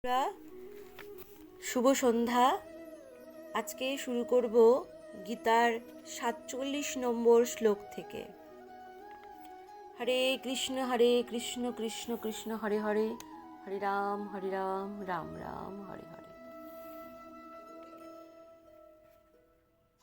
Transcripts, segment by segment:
বন্ধুরা, শুভ সন্ধ্যা। আজকে শুরু করব গীতার 47 নম্বর শ্লোক থেকে। হরে কৃষ্ণ কৃষ্ণ কৃষ্ণ হরে হরে, হরে রাম রাম রাম হরে হরে।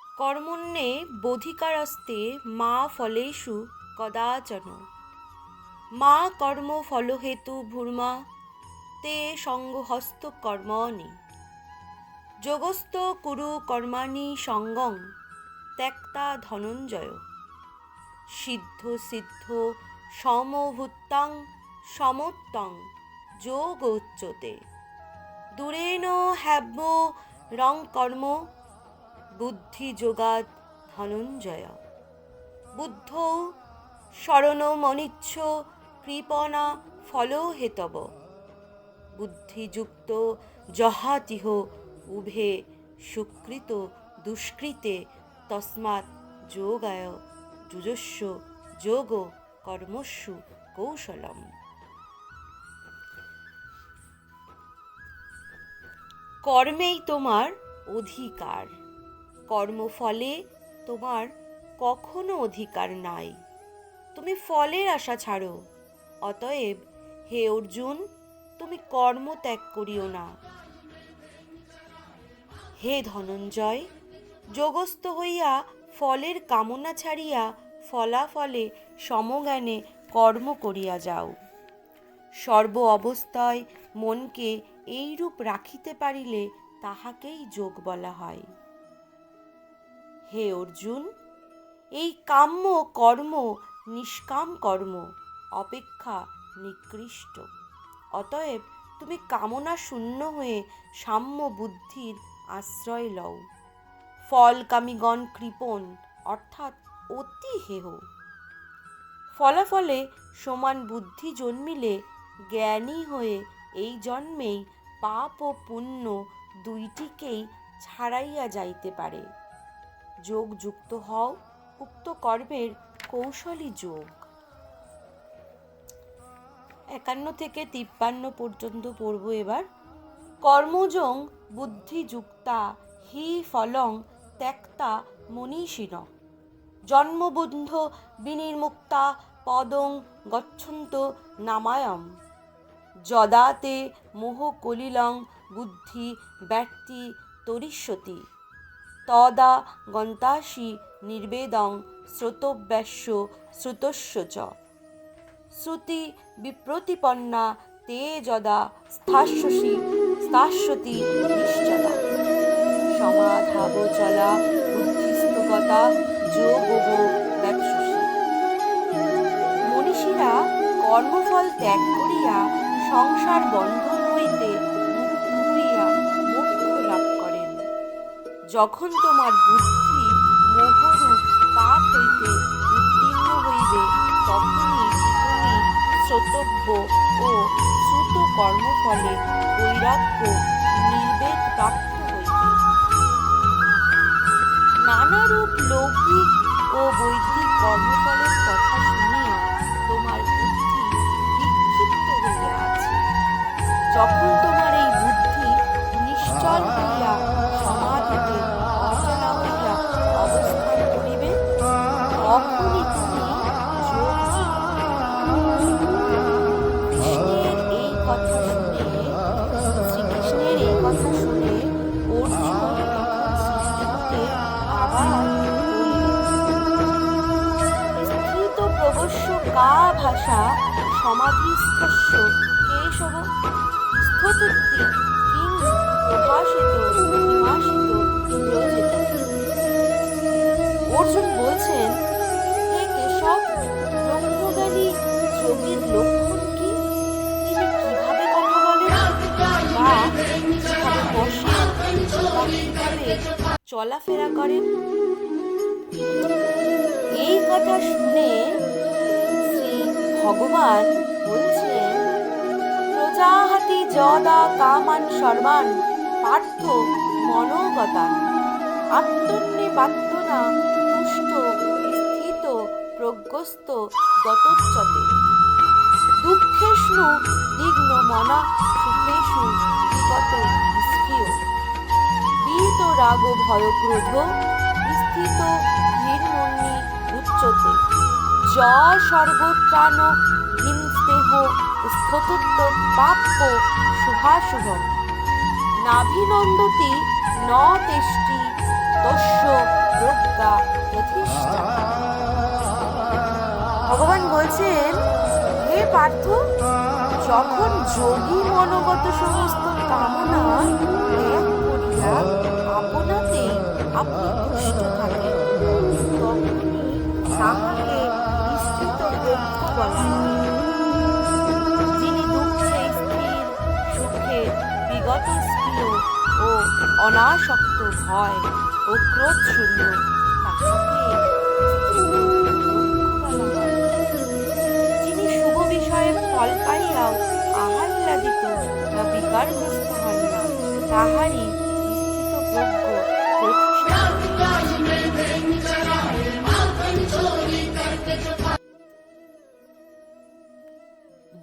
কর্মণ্যে বোধিকারস্তে মা ফলেষু কদাচন, মা কর্ম ফলহেতু ভূর্মা তে সঙ্গহস্ত কর্মণি, যোগস্থ কুরু কর্মাণি সঙ্গং ত্যক্তা ধনঞ্জয়, সিদ্ধ সিদ্ধ সমভূতাং সমত্বং যোগোচ্যতে, দূরেন হ্যাব্য রং কর্ম বুদ্ধি যোগাৎ ধনঞ্জয়, বুদ্ধৌ শরণমনিচ্ছ কৃপণা ফলহেতব, বুদ্ধিযুক্ত জহাতিহ উভে সুকৃত দুষ্কৃতে, তস্মাৎ যোগায় যুজস্ব যোগ কর্মস্যু কৌশলম। কর্মেই তোমার অধিকার, কর্মফলে তোমার কখনো অধিকার নাই। তুমি ফলের আশা ছাড়ো। অতএব হে অর্জুন, তুমি কর্ম ত্যাগ করিও না। হে ধনঞ্জয়, যোগস্থ হইয়া ফলের কামনা ছাড়িয়া ফলাফলে সমজ্ঞানে কর্ম করিয়া যাও। সর্ব অবস্থায় মনকে এইরূপ রাখিতে পারিলে তাহাকেই যোগ বলা হয়। হে অর্জুন, এই কাম্য কর্ম নিষ্কাম কর্ম অপেক্ষা নিকৃষ্ট। অতএব তুমি কামনা শূন্য হয়ে সাম্য বুদ্ধির আশ্রয় লও। ফলকামীগণ কৃপণ অর্থাৎ অতি হেয়। ফলাফলে সমান বুদ্ধি জন্মিলে জ্ঞানী হয়ে এই জন্মেই পাপ ও পুণ্য দুইটিকেই ছাড়াইয়া যাইতে পারে। যোগযুক্ত হও, উক্ত কর্মের কৌশলী যোগ। 51 থেকে 53 পর্যন্ত পড়ব এবার। কর্মযোং বুদ্ধিযুক্তা হি ফলং ত্যক্তা মনীষিণ, জন্মবন্ধ বিনির্মুক্তা পদং গচ্ছন্ত নামায়ম, যদা তে মোহ কলিলং বুদ্ধি ব্যক্তি তরিষ্যতি, তদা গন্তাসি নির্বেদং শ্রোতব্যাস্য শ্রুতস্য চ, শ্রুতি বিপ্রতিপন্না তে যদা স্থাস্যতি নিশ্চলা, সমাধাবচলা বুদ্ধিস্তগতা যোগো ব্যবসসি। মনীষীরা কর্মফল ত্যাগ করিয়া সংসার বন্ধন হইতে মুক্ত হইয়া মোক্ষ লাভ করেন। যখন তোমার বুদ্ধি মোহরূপ পাপ হইতে উত্তীর্ণ হইবে, তখনই তুমি শ্রোতব্য ও শ্রুত কর্মফলে বৈরাগ্য নির্বেদ প্রাপ্ত হইবে। নানারূপ লৌকিক ও বৈদিক কর্মফলের কথা শুনিয়া তোমার বুদ্ধি বিক্ষিপ্ত হইয়া আছে। যখন তোমার এই বুদ্ধি নিশ্চল হইয়া সমাধিতে অচলা হইয়া অবস্থান করিবে, তখনই তুমি শ্রীকৃষ্ণের এই কথা শুনে অর্জুন তখন শ্রীকৃষ্ণকে আবার স্থিত প্রবশ্য কা ভাষা সমাধিস্থস্য কেশব, স্থতুক্তি কিং প্রভাষিত বিভাষিত প্রয়োজিত। অর্জুন বলছেন, হে কেশব, ব্রহ্মজ্ঞানী যোগীর লক্ষণ কি? তিনি কিভাবে কথা বলেন, বা কিভাবে বসেন, বা কিভাবে চলাফেরা করেন? এই কথা শুনে শ্রী ভগবান বলছেন, প্রজাহাতি যদা কামান সর্বান পার্থ মনোগতান, আত্মনিবাত্যনা তুষ্ট স্থিত প্রজ্ঞস্ত গতোচ্যতে, দুঃখেষু দিগ্ন মনা সুখেষু রাগ ভয় ক্রোধ স্থিত ধীরমন্যি উচ্চতে য সর্বত্রাণ হিংস্তেহ স্থতুত্ব প্রাপ্য শুভাশুভম নাভিনন্দতি ন তেষ্টি তস্য প্রজ্ঞা প্রতিষ্ঠা। ভগবান বলছেন, হে পার্থ, যখন যোগী মনোগত সমস্ত কামনা ত্যাগ করিয়া আপনাতেই আপনি তুষ্ট থাকেন, তখনই তাহাকে স্থিত প্রজ্ঞ বলা হয়। যিনি দুঃখে স্থির, সুখে বিগত স্পৃহ ও অনাসক্ত, ভয় ও ক্রোধ শূন্য, তাহাকে স্থিত প্রজ্ঞ বলা হয়। যিনি শুভ বিষয়ে ফল পাইয়াও আহ্লাদিত বা বিকারগ্রস্ত হন না, তাহারই স্থিত প্রজ্ঞ প্রতিষ্ঠা।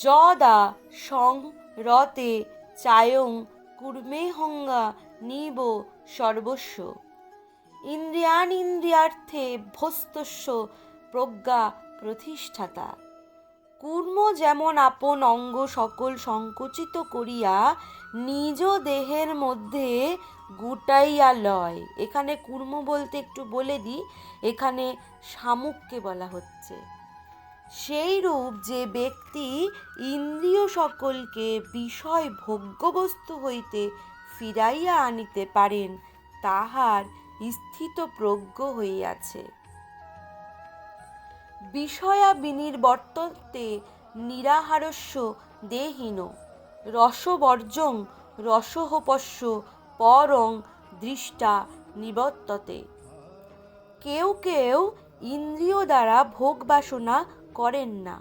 যদা সং রতে চায়ং কুর্মেহঙ্গা নিব সর্বস্ব ইন্দ্রিয়ানিন্দ্রিয়ার্থে ভস্তস্য প্রজ্ঞা প্রতিষ্ঠাতা। কূর্ম যেমন আপন অঙ্গ সকল সংকুচিত করিয়া নিজ দেহের মধ্যে গুটাইয়া লয়। এখানে কূর্ম বলতে একটু বলে দিই, এখানে শামুককে বলা হচ্ছে। সেই রূপ যে ব্যক্তি ইন্দ্রিয় সকলকে বিষয় ভোগ্যবস্তু হইতে ফিরাইয়া আনিতে পারেন, তাহার স্থিত প্রজ্ঞ হইয়াছে। বিষয়া বিনির্বর্তন্তে নিরাহারস্য দেহিন রসবর্জং রসোপস্য পরং দৃষ্টা নিবর্ততে। কেউ কেউ ইন্দ্রিয় দ্বারা ভোগ বাসনা করেন না,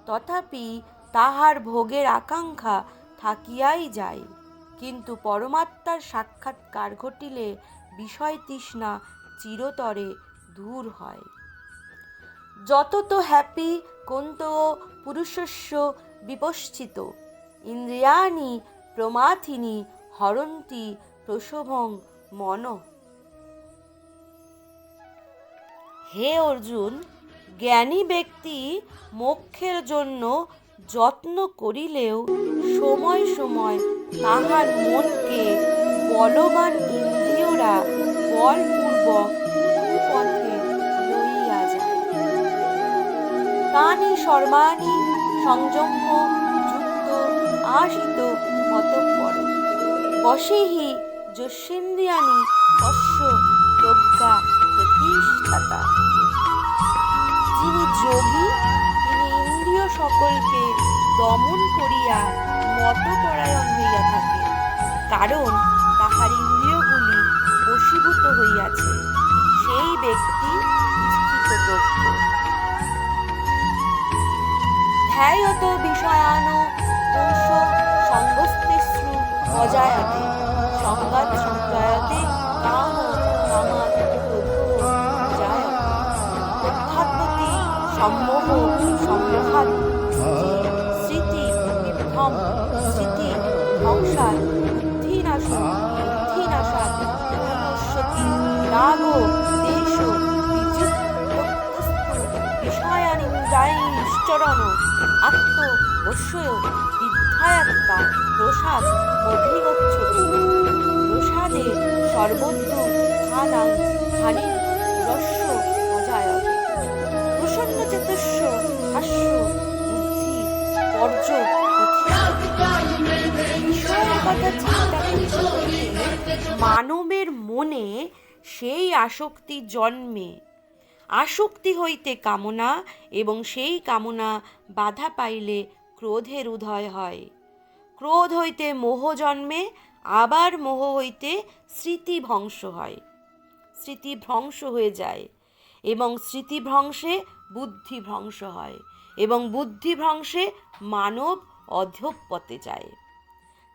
তথাপি তাহার ভোগের আকাঙ্ক্ষা থাকিয়াই যায়, কিন্তু পরমাত্মার সাক্ষাৎকার ঘটিলে বিষয় তৃষ্ণা চিরতরে দূর হয়। যততো হ্যাপি কোন্ত পুরুষস্য বিপশ্চিত ইন্দ্রিয়াণি প্রমাথিনী হরন্তি প্রসভং মনঃ। হে অর্জুন, জ্ঞানী ব্যক্তি মোক্ষের জন্য যত্ন করিলেও সময় সময় তাহার মনকে বলবান ইন্দ্রিয়রা বলপূর্বক কুপথে লইয়া যায়। তানি সর্বাণি সংযম্য যুক্ত আশিত অতঃপর বশেহি যস্যেন্দ্রিয়াণি তস্য প্রজ্ঞা প্রতিষ্ঠাতা। যিনি যোগী, তিনি ইন্দ্রিয় সকলকে দমন করিয়া মতপরায়ণ হইয়া থাকেন, কারণ তাহার ইন্দ্রিয়গুলি বশীভূত হইয়াছে। সেই ব্যক্তি স্থিতপ্রজ্ঞ। ধ্যায়ত বিষয়ান পুংস সঙ্গস্তেষু অজায়তে সংগাত সংজায়তে কাম কামাৎ ক্রোধো জায়তে অধ্যাত্মতি সম্মোহ সম্মোহাৎ স্মৃতি বিভ্রম স্মৃতি ধ্বংসাৎ বুদ্ধিনাশো বুদ্ধিনাশাৎ বিনশ্যতি রাগো দেশো বিযুক্তস্তু বিষয়ানিন্দ্রিয়াণশ্চরণ আত্মবশ্যয় বিদ্যায়াত্মা প্রসাদ অধিগচ্ছতি। প্রসাদে সর্বত্র হানাং হানির রস্য অজায়তে প্রসন্নচেতস্য হাস্য বুদ্ধি বর্জ্য বিষয়ের কথা চিন্তা করতে মানবের মনে সেই আসক্তি জন্মে। আসক্তি হইতে কামনা, এবং সেই কামনা বাধা পাইলে ক্রোধের উদয় হয়। ক্রোধ হইতে মোহ জন্মে, আবার মোহ হইতে স্মৃতিভ্রংশ হয়, স্মৃতিভ্রংশ হয়ে যায়, এবং স্মৃতিভ্রংশে বুদ্ধিভ্রংশ হয়, এবং বুদ্ধিভ্রংশে মানব অধঃপতে যায়।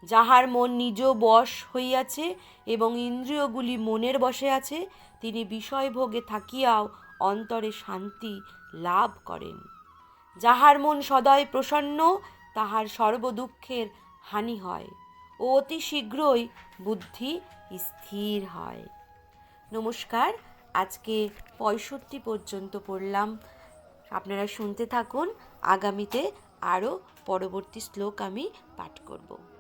যাহার মন নিজ বশ হইয়াছে এবং ইন্দ্রিয়গুলি মনের বশে আছে, তিনি বিষয়ভোগে থাকিয়াও অন্তরে শান্তি লাভ করেন। যাহার মন সদয় প্রসন্ন, তাহার সর্বদুঃখের হানি হয় ও অতি শীঘ্রই বুদ্ধি স্থির হয়। নমস্কার। আজকে 65 পর্যন্ত পড়লাম। আপনারা শুনতে থাকুন, আগামীতে আরও পরবর্তী শ্লোক আমি পাঠ করব।